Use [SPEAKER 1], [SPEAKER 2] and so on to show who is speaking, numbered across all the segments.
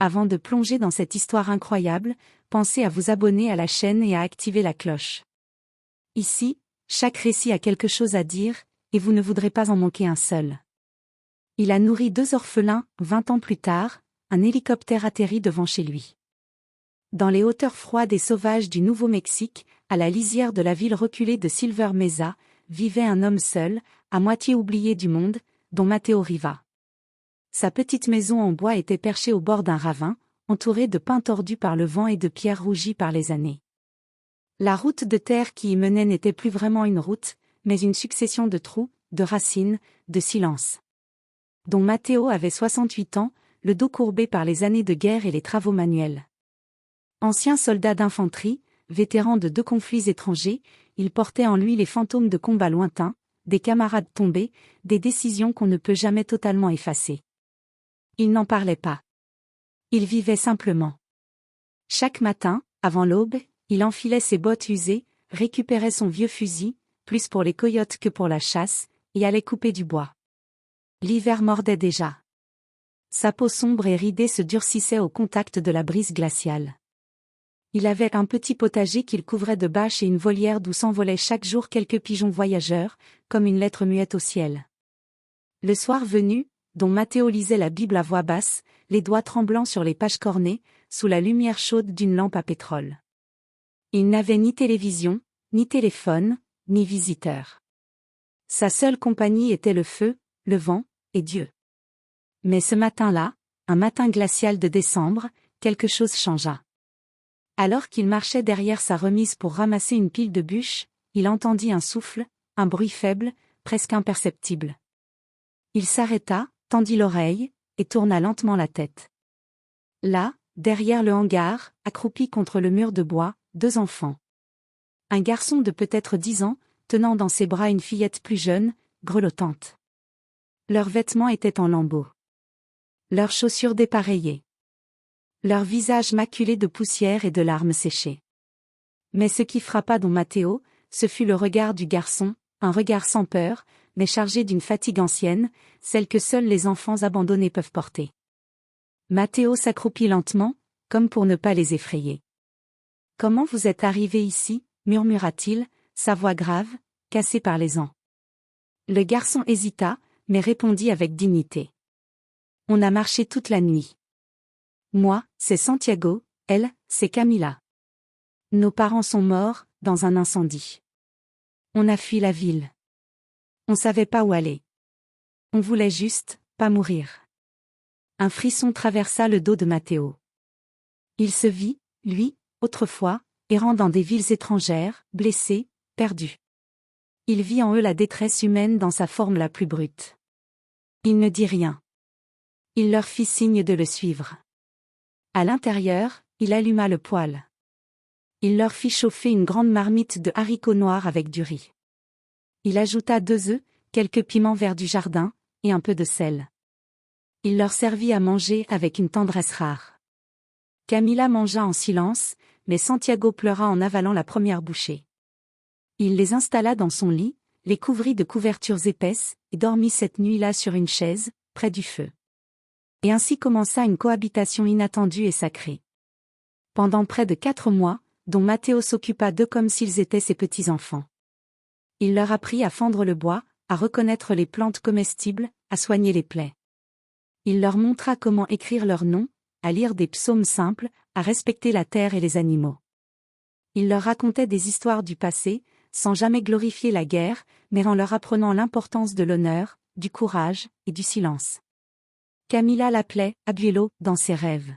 [SPEAKER 1] Avant de plonger dans cette histoire incroyable, pensez à vous abonner à la chaîne et à activer la cloche. Ici, chaque récit a quelque chose à dire, et vous ne voudrez pas en manquer un seul. Il a nourri 2 orphelins, 20 ans plus tard, un hélicoptère atterrit devant chez lui. Dans les hauteurs froides et sauvages du Nouveau-Mexique, à la lisière de la ville reculée de Silver Mesa, vivait un homme seul, à moitié oublié du monde, dont Mateo Riva. Sa petite maison en bois était perchée au bord d'un ravin, entourée de pins tordus par le vent et de pierres rougies par les années. La route de terre qui y menait n'était plus vraiment une route, mais une succession de trous, de racines, de silences. Don Mateo avait 68 ans, le dos courbé par les années de guerre et les travaux manuels. Ancien soldat d'infanterie, vétéran de 2 conflits étrangers, il portait en lui les fantômes de combats lointains, des camarades tombés, des décisions qu'on ne peut jamais totalement effacer. Il n'en parlait pas. Il vivait simplement. Chaque matin, avant l'aube, il enfilait ses bottes usées, récupérait son vieux fusil, plus pour les coyotes que pour la chasse, et allait couper du bois. L'hiver mordait déjà. Sa peau sombre et ridée se durcissait au contact de la brise glaciale. Il avait un petit potager qu'il couvrait de bâches et une volière d'où s'envolaient chaque jour quelques pigeons voyageurs, comme une lettre muette au ciel. Le soir venu, Don Mateo lisait la Bible à voix basse, les doigts tremblants sur les pages cornées, sous la lumière chaude d'une lampe à pétrole. Il n'avait ni télévision, ni téléphone, ni visiteur. Sa seule compagnie était le feu, le vent, et Dieu. Mais ce matin-là, un matin glacial de décembre, quelque chose changea. Alors qu'il marchait derrière sa remise pour ramasser une pile de bûches, il entendit un souffle, un bruit faible, presque imperceptible. Il s'arrêta, tendit l'oreille, et tourna lentement la tête. Là, derrière le hangar, accroupis contre le mur de bois, 2 enfants. Un garçon de peut-être 10 ans, tenant dans ses bras une fillette plus jeune, grelottante. Leurs vêtements étaient en lambeaux. Leurs chaussures dépareillées. Leurs visages maculés de poussière et de larmes séchées. Mais ce qui frappa Don Mateo, ce fut le regard du garçon, un regard sans peur, mais chargé d'une fatigue ancienne, celle que seuls les enfants abandonnés peuvent porter. Mateo s'accroupit lentement, comme pour ne pas les effrayer. « Comment vous êtes arrivé ici ?» murmura-t-il, sa voix grave, cassée par les ans. Le garçon hésita, mais répondit avec dignité. « On a marché toute la nuit. Moi, c'est Santiago, elle, c'est Camila. Nos parents sont morts, dans un incendie. On a fui la ville. On savait pas où aller. On voulait juste, pas mourir. » Un frisson traversa le dos de Mateo. Il se vit, lui, autrefois, errant dans des villes étrangères, blessé, perdu. Il vit en eux la détresse humaine dans sa forme la plus brute. Il ne dit rien. Il leur fit signe de le suivre. À l'intérieur, il alluma le poêle. Il leur fit chauffer une grande marmite de haricots noirs avec du riz. Il ajouta 2 œufs, quelques piments verts du jardin, et un peu de sel. Il leur servit à manger avec une tendresse rare. Camila mangea en silence, mais Santiago pleura en avalant la première bouchée. Il les installa dans son lit, les couvrit de couvertures épaisses, et dormit cette nuit-là sur une chaise, près du feu. Et ainsi commença une cohabitation inattendue et sacrée. Pendant près de 4 mois, Don Mateo s'occupa d'eux comme s'ils étaient ses petits-enfants. Il leur apprit à fendre le bois, à reconnaître les plantes comestibles, à soigner les plaies. Il leur montra comment écrire leurs noms, à lire des psaumes simples, à respecter la terre et les animaux. Il leur racontait des histoires du passé, sans jamais glorifier la guerre, mais en leur apprenant l'importance de l'honneur, du courage et du silence. Camila l'appelait « Abuelo » dans ses rêves.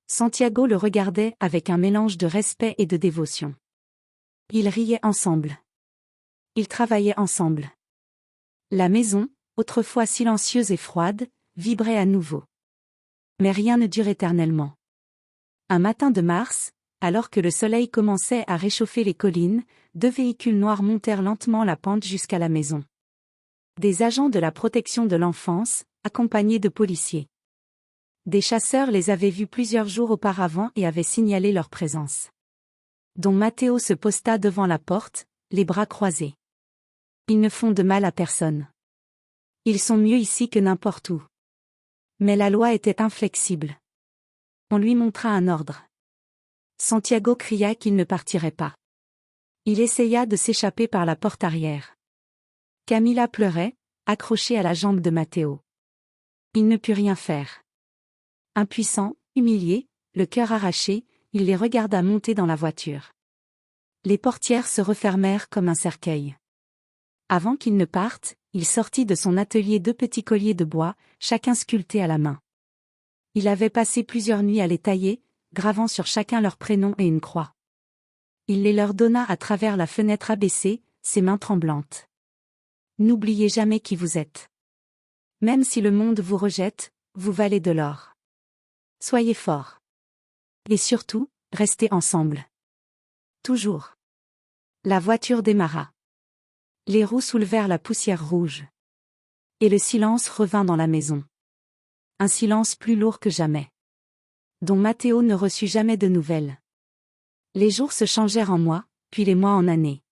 [SPEAKER 1] Santiago le regardait avec un mélange de respect et de dévotion. Ils riaient ensemble. Ils travaillaient ensemble. La maison, autrefois silencieuse et froide, vibrait à nouveau. Mais rien ne dure éternellement. Un matin de mars, alors que le soleil commençait à réchauffer les collines, 2 véhicules noirs montèrent lentement la pente jusqu'à la maison. Des agents de la protection de l'enfance, accompagnés de policiers. Des chasseurs les avaient vus plusieurs jours auparavant et avaient signalé leur présence. Don Mateo se posta devant la porte, les bras croisés. Ils ne font de mal à personne. Ils sont mieux ici que n'importe où. Mais la loi était inflexible. On lui montra un ordre. Santiago cria qu'il ne partirait pas. Il essaya de s'échapper par la porte arrière. Camila pleurait, accrochée à la jambe de Matteo. Il ne put rien faire. Impuissant, humilié, le cœur arraché, il les regarda monter dans la voiture. Les portières se refermèrent comme un cercueil. Avant qu'il ne parte, il sortit de son atelier 2 petits colliers de bois, chacun sculpté à la main. Il avait passé plusieurs nuits à les tailler, gravant sur chacun leur prénom et une croix. Il les leur donna à travers la fenêtre abaissée, ses mains tremblantes. N'oubliez jamais qui vous êtes. Même si le monde vous rejette, vous valez de l'or. Soyez forts. Et surtout, restez ensemble. Toujours. La voiture démarra. Les roues soulevèrent la poussière rouge. Et le silence revint dans la maison. Un silence plus lourd que jamais. Dont Matteo ne reçut jamais de nouvelles. Les jours se changèrent en mois, puis les mois en années.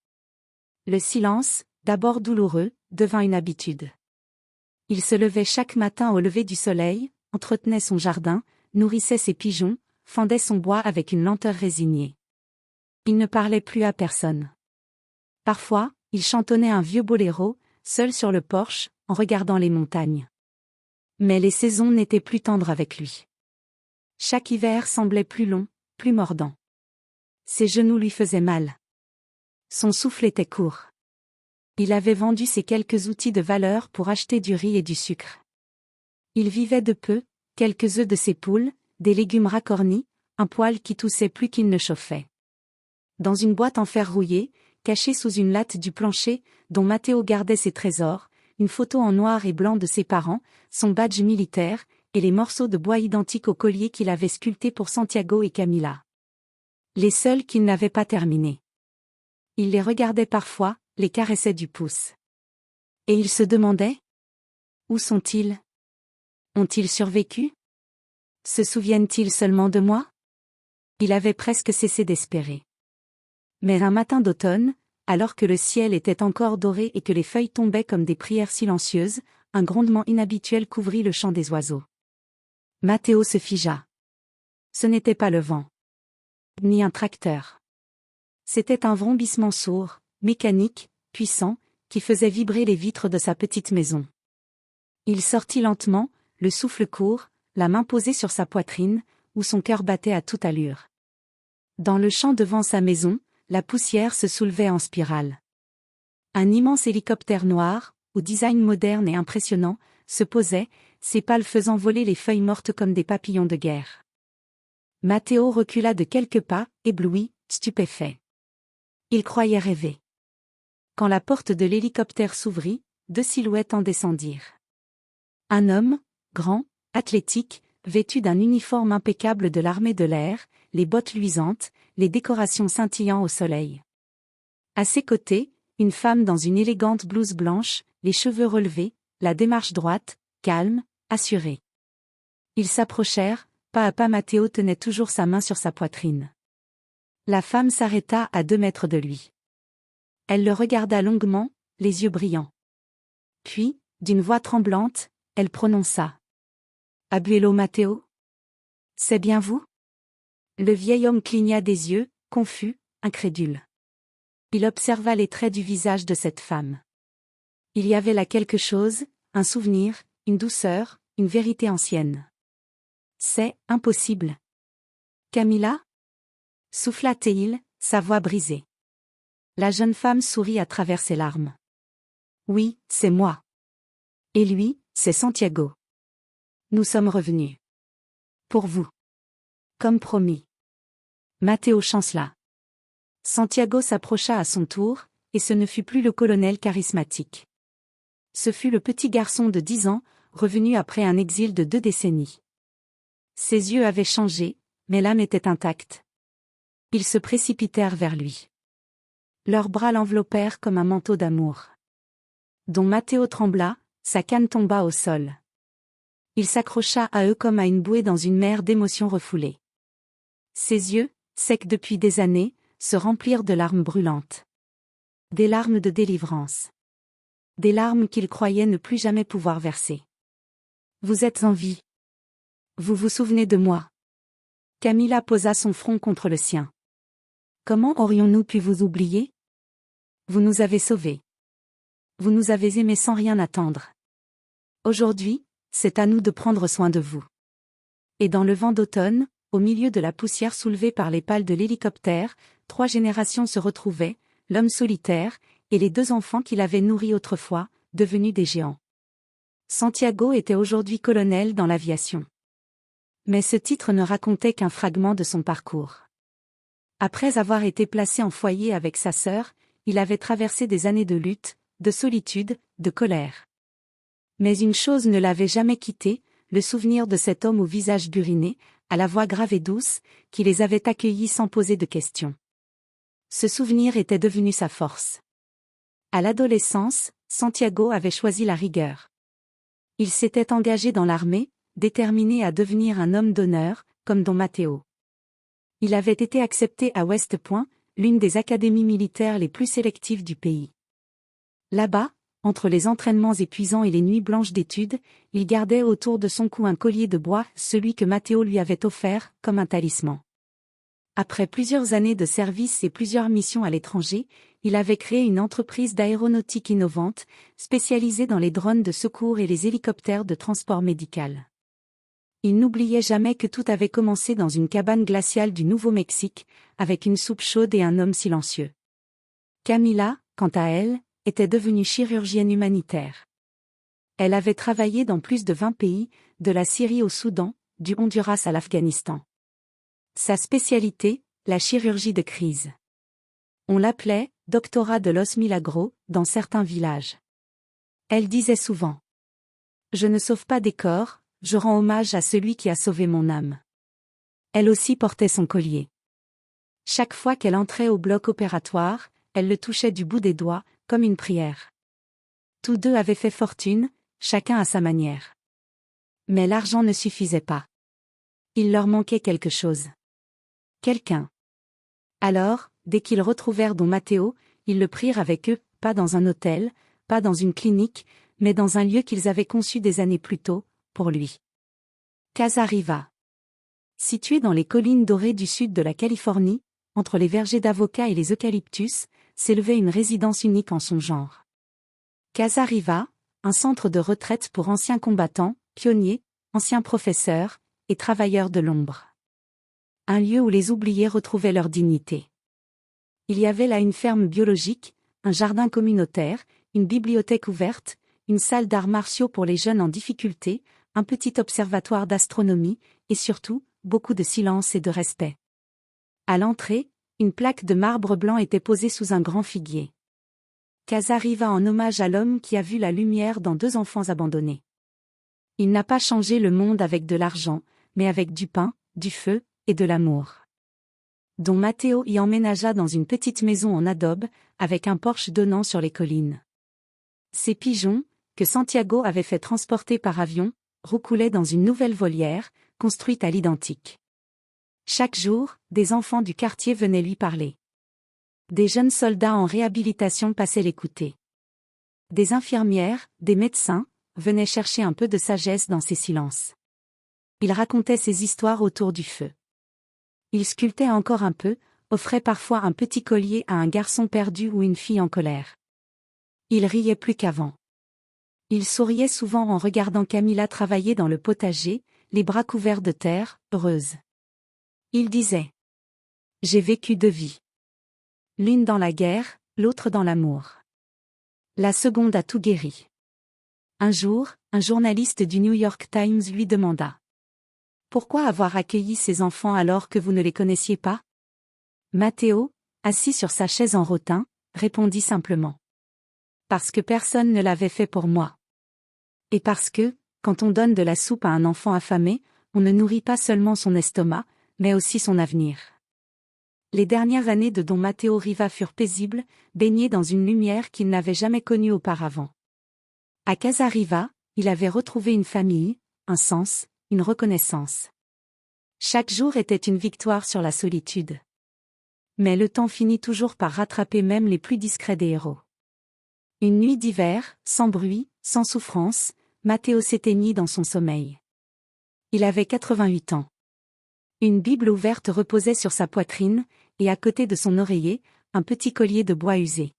[SPEAKER 1] Le silence, d'abord douloureux, devint une habitude. Il se levait chaque matin au lever du soleil, entretenait son jardin, nourrissait ses pigeons, fendait son bois avec une lenteur résignée. Il ne parlait plus à personne. Parfois, il chantonnait un vieux boléro, seul sur le porche, en regardant les montagnes. Mais les saisons n'étaient plus tendres avec lui. Chaque hiver semblait plus long, plus mordant. Ses genoux lui faisaient mal. Son souffle était court. Il avait vendu ses quelques outils de valeur pour acheter du riz et du sucre. Il vivait de peu, quelques œufs de ses poules, des légumes racornis, un poêle qui toussait plus qu'il ne chauffait. Dans une boîte en fer rouillé, cachée sous une latte du plancher, dont Matteo gardait ses trésors, une photo en noir et blanc de ses parents, son badge militaire, et les morceaux de bois identiques au collier qu'il avait sculptés pour Santiago et Camila. Les seuls qu'il n'avait pas terminés. Il les regardait parfois, les caressait du pouce. Et il se demandait : où sont-ils ? Ont-ils survécu ? Se souviennent-ils seulement de moi ? Il avait presque cessé d'espérer. Mais un matin d'automne, alors que le ciel était encore doré et que les feuilles tombaient comme des prières silencieuses, un grondement inhabituel couvrit le chant des oiseaux. Matteo se figea. Ce n'était pas le vent. Ni un tracteur. C'était un vrombissement sourd, mécanique, puissant, qui faisait vibrer les vitres de sa petite maison. Il sortit lentement, le souffle court, la main posée sur sa poitrine, où son cœur battait à toute allure. Dans le champ devant sa maison, la poussière se soulevait en spirale. Un immense hélicoptère noir, au design moderne et impressionnant, se posait, ses pales faisant voler les feuilles mortes comme des papillons de guerre. Matteo recula de quelques pas, ébloui, stupéfait. Il croyait rêver. Quand la porte de l'hélicoptère s'ouvrit, 2 silhouettes en descendirent. Un homme, grand, athlétique, vêtu d'un uniforme impeccable de l'armée de l'air, les bottes luisantes, les décorations scintillant au soleil. À ses côtés, une femme dans une élégante blouse blanche, les cheveux relevés, la démarche droite, calme, assurée. Ils s'approchèrent, pas à pas. Matteo tenait toujours sa main sur sa poitrine. La femme s'arrêta à 2 mètres de lui. Elle le regarda longuement, les yeux brillants. Puis, d'une voix tremblante, elle prononça : Abuelo Matteo ? C'est bien vous ? Le vieil homme cligna des yeux, confus, incrédule. Il observa les traits du visage de cette femme. Il y avait là quelque chose, un souvenir, une douceur, une vérité ancienne. C'est impossible. Camila ? Souffla Théil, sa voix brisée. La jeune femme sourit à travers ses larmes. Oui, c'est moi. Et lui, c'est Santiago. Nous sommes revenus. Pour vous. Comme promis. Matteo chancela. Santiago s'approcha à son tour, et ce ne fut plus le colonel charismatique. Ce fut le petit garçon de 10 ans, revenu après un exil de 2 décennies. Ses yeux avaient changé, mais l'âme était intacte. Ils se précipitèrent vers lui. Leurs bras l'enveloppèrent comme un manteau d'amour. Dont Matteo trembla, sa canne tomba au sol. Il s'accrocha à eux comme à une bouée dans une mer d'émotions refoulées. Ses yeux, secs depuis des années, se remplirent de larmes brûlantes. Des larmes de délivrance. Des larmes qu'il croyait ne plus jamais pouvoir verser. Vous êtes en vie. Vous vous souvenez de moi. Camilla posa son front contre le sien. Comment aurions-nous pu vous oublier? Vous nous avez sauvés. Vous nous avez aimés sans rien attendre. Aujourd'hui, c'est à nous de prendre soin de vous. Et dans le vent d'automne, au milieu de la poussière soulevée par les pales de l'hélicoptère, 3 générations se retrouvaient, l'homme solitaire, et les 2 enfants qu'il avait nourris autrefois, devenus des géants. Santiago était aujourd'hui colonel dans l'aviation. Mais ce titre ne racontait qu'un fragment de son parcours. Après avoir été placé en foyer avec sa sœur, il avait traversé des années de lutte, de solitude, de colère. Mais une chose ne l'avait jamais quitté, le souvenir de cet homme au visage buriné, à la voix grave et douce, qui les avait accueillis sans poser de questions. Ce souvenir était devenu sa force. À l'adolescence, Santiago avait choisi la rigueur. Il s'était engagé dans l'armée, déterminé à devenir un homme d'honneur, comme Don Matteo. Il avait été accepté à West Point, l'une des académies militaires les plus sélectives du pays. Là-bas, entre les entraînements épuisants et les nuits blanches d'études, il gardait autour de son cou un collier de bois, celui que Matteo lui avait offert, comme un talisman. Après plusieurs années de service et plusieurs missions à l'étranger, il avait créé une entreprise d'aéronautique innovante, spécialisée dans les drones de secours et les hélicoptères de transport médical. Il n'oubliait jamais que tout avait commencé dans une cabane glaciale du Nouveau-Mexique, avec une soupe chaude et un homme silencieux. Camilla, quant à elle, était devenue chirurgienne humanitaire. Elle avait travaillé dans plus de 20 pays, de la Syrie au Soudan, du Honduras à l'Afghanistan. Sa spécialité, la chirurgie de crise. On l'appelait « doctorat de los milagros » dans certains villages. Elle disait souvent « Je ne sauve pas des corps, je rends hommage à celui qui a sauvé mon âme. » Elle aussi portait son collier. Chaque fois qu'elle entrait au bloc opératoire, elle le touchait du bout des doigts, comme une prière. Tous 2 avaient fait fortune, chacun à sa manière. Mais l'argent ne suffisait pas. Il leur manquait quelque chose. Quelqu'un. Alors, dès qu'ils retrouvèrent Don Matteo, ils le prirent avec eux, pas dans un hôtel, pas dans une clinique, mais dans un lieu qu'ils avaient conçu des années plus tôt, pour lui. Casa Riva. Située dans les collines dorées du sud de la Californie, entre les vergers d'avocats et les eucalyptus, s'élevait une résidence unique en son genre. Casa Riva, un centre de retraite pour anciens combattants, pionniers, anciens professeurs, et travailleurs de l'ombre. Un lieu où les oubliés retrouvaient leur dignité. Il y avait là une ferme biologique, un jardin communautaire, une bibliothèque ouverte, une salle d'arts martiaux pour les jeunes en difficulté, un petit observatoire d'astronomie, et surtout, beaucoup de silence et de respect. À l'entrée, une plaque de marbre blanc était posée sous un grand figuier. Casa Riva en hommage à l'homme qui a vu la lumière dans 2 enfants abandonnés. Il n'a pas changé le monde avec de l'argent, mais avec du pain, du feu, et de l'amour. Don Matteo y emménagea dans une petite maison en adobe, avec un porche donnant sur les collines. Ses pigeons, que Santiago avait fait transporter par avion, roucoulaient dans une nouvelle volière, construite à l'identique. Chaque jour, des enfants du quartier venaient lui parler. Des jeunes soldats en réhabilitation passaient l'écouter. Des infirmières, des médecins, venaient chercher un peu de sagesse dans ces silences. Il racontait ses histoires autour du feu. Il sculptait encore un peu, offrait parfois un petit collier à un garçon perdu ou une fille en colère. Il riait plus qu'avant. Il souriait souvent en regardant Camilla travailler dans le potager, les bras couverts de terre, heureuse. Il disait « J'ai vécu 2 vies. L'une dans la guerre, l'autre dans l'amour. La seconde a tout guéri. » Un jour, un journaliste du New York Times lui demanda « Pourquoi avoir accueilli ces enfants alors que vous ne les connaissiez pas ?» Matteo, assis sur sa chaise en rotin, répondit simplement « Parce que personne ne l'avait fait pour moi. Et parce que, quand on donne de la soupe à un enfant affamé, on ne nourrit pas seulement son estomac, mais aussi son avenir. » Les dernières années de Don Matteo Riva furent paisibles, baignées dans une lumière qu'il n'avait jamais connue auparavant. À Casa Riva, il avait retrouvé une famille, un sens, une reconnaissance. Chaque jour était une victoire sur la solitude. Mais le temps finit toujours par rattraper même les plus discrets des héros. Une nuit d'hiver, sans bruit, sans souffrance, Matteo s'éteignit dans son sommeil. Il avait 88 ans. Une Bible ouverte reposait sur sa poitrine, et à côté de son oreiller, un petit collier de bois usé.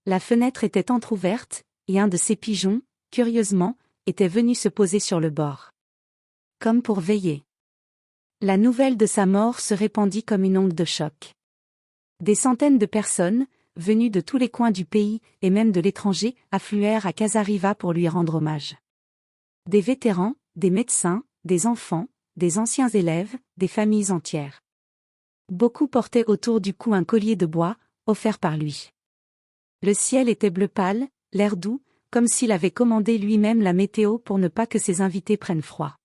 [SPEAKER 1] La fenêtre était entr'ouverte, et un de ces pigeons, curieusement, était venu se poser sur le bord. Comme pour veiller. La nouvelle de sa mort se répandit comme une onde de choc. Des centaines de personnes, venues de tous les coins du pays et même de l'étranger, affluèrent à Casariva pour lui rendre hommage. Des vétérans, des médecins, des enfants, des anciens élèves, des familles entières. Beaucoup portaient autour du cou un collier de bois, offert par lui. Le ciel était bleu pâle, l'air doux, comme s'il avait commandé lui-même la météo pour ne pas que ses invités prennent froid.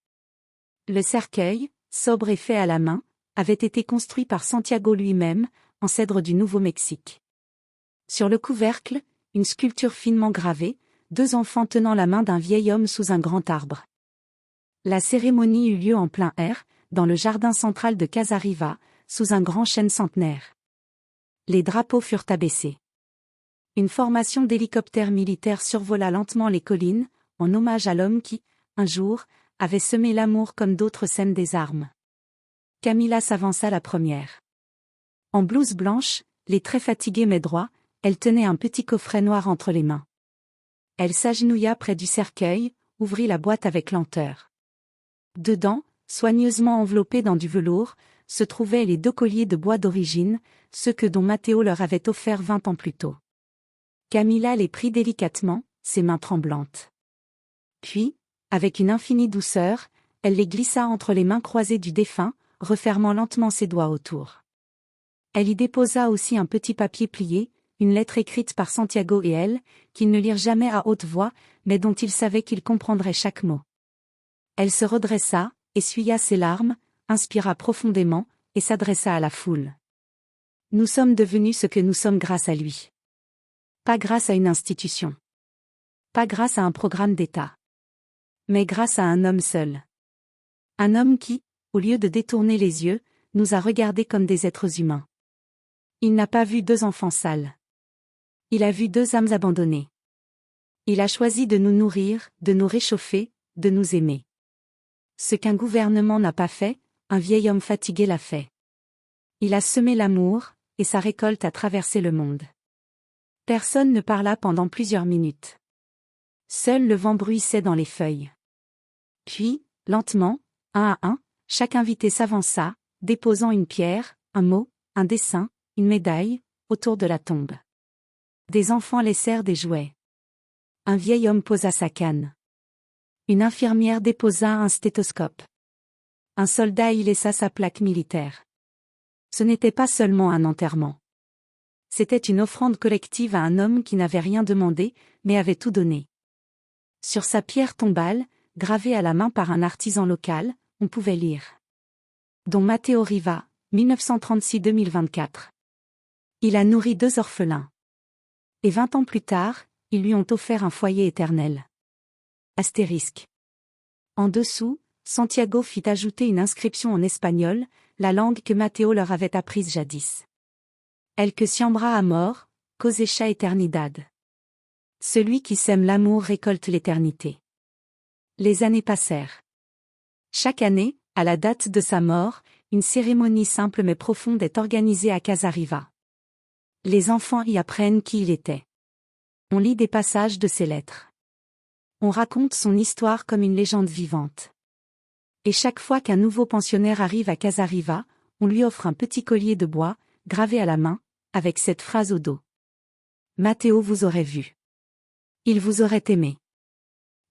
[SPEAKER 1] Le cercueil, sobre et fait à la main, avait été construit par Santiago lui-même, en cèdre du Nouveau-Mexique. Sur le couvercle, une sculpture finement gravée, 2 enfants tenant la main d'un vieil homme sous un grand arbre. La cérémonie eut lieu en plein air, dans le jardin central de Casariva, sous un grand chêne centenaire. Les drapeaux furent abaissés. Une formation d'hélicoptères militaires survola lentement les collines, en hommage à l'homme qui, un jour, avait semé l'amour comme d'autres sèment des armes. Camila s'avança la première. En blouse blanche, les traits fatigués mais droits, elle tenait un petit coffret noir entre les mains. Elle s'agenouilla près du cercueil, ouvrit la boîte avec lenteur. Dedans, soigneusement enveloppés dans du velours, se trouvaient les 2 colliers de bois d'origine, ceux que Don Matteo leur avait offerts 20 ans plus tôt. Camila les prit délicatement, ses mains tremblantes. Puis, avec une infinie douceur, elle les glissa entre les mains croisées du défunt, refermant lentement ses doigts autour. Elle y déposa aussi un petit papier plié, une lettre écrite par Santiago et elle, qu'ils ne lirent jamais à haute voix, mais dont ils savaient qu'ils comprendraient chaque mot. Elle se redressa, essuya ses larmes, inspira profondément, et s'adressa à la foule. Nous sommes devenus ce que nous sommes grâce à lui. Pas grâce à une institution. Pas grâce à un programme d'État. Mais grâce à un homme seul. Un homme qui, au lieu de détourner les yeux, nous a regardés comme des êtres humains. Il n'a pas vu 2 enfants sales. Il a vu 2 âmes abandonnées. Il a choisi de nous nourrir, de nous réchauffer, de nous aimer. Ce qu'un gouvernement n'a pas fait, un vieil homme fatigué l'a fait. Il a semé l'amour, et sa récolte a traversé le monde. Personne ne parla pendant plusieurs minutes. Seul le vent bruissait dans les feuilles. Puis, lentement, un à un, chaque invité s'avança, déposant une pierre, un mot, un dessin, une médaille, autour de la tombe. Des enfants laissèrent des jouets. Un vieil homme posa sa canne. Une infirmière déposa un stéthoscope. Un soldat y laissa sa plaque militaire. Ce n'était pas seulement un enterrement. C'était une offrande collective à un homme qui n'avait rien demandé, mais avait tout donné. Sur sa pierre tombale, gravée à la main par un artisan local, on pouvait lire. Don Matteo Riva, 1936-2024. Il a nourri 2 orphelins. Et 20 ans plus tard, ils lui ont offert un foyer éternel. Astérisque. En dessous, Santiago fit ajouter une inscription en espagnol, la langue que Matteo leur avait apprise jadis. El que siembra amor, cosecha eternidad. Celui qui sème l'amour récolte l'éternité. Les années passèrent. Chaque année, à la date de sa mort, une cérémonie simple mais profonde est organisée à Casariva. Les enfants y apprennent qui il était. On lit des passages de ses lettres. On raconte son histoire comme une légende vivante. Et chaque fois qu'un nouveau pensionnaire arrive à Casariva, on lui offre un petit collier de bois, gravé à la main, avec cette phrase au dos. Matteo vous aurait vu. Il vous aurait aimé.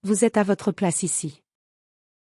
[SPEAKER 1] Vous êtes à votre place ici.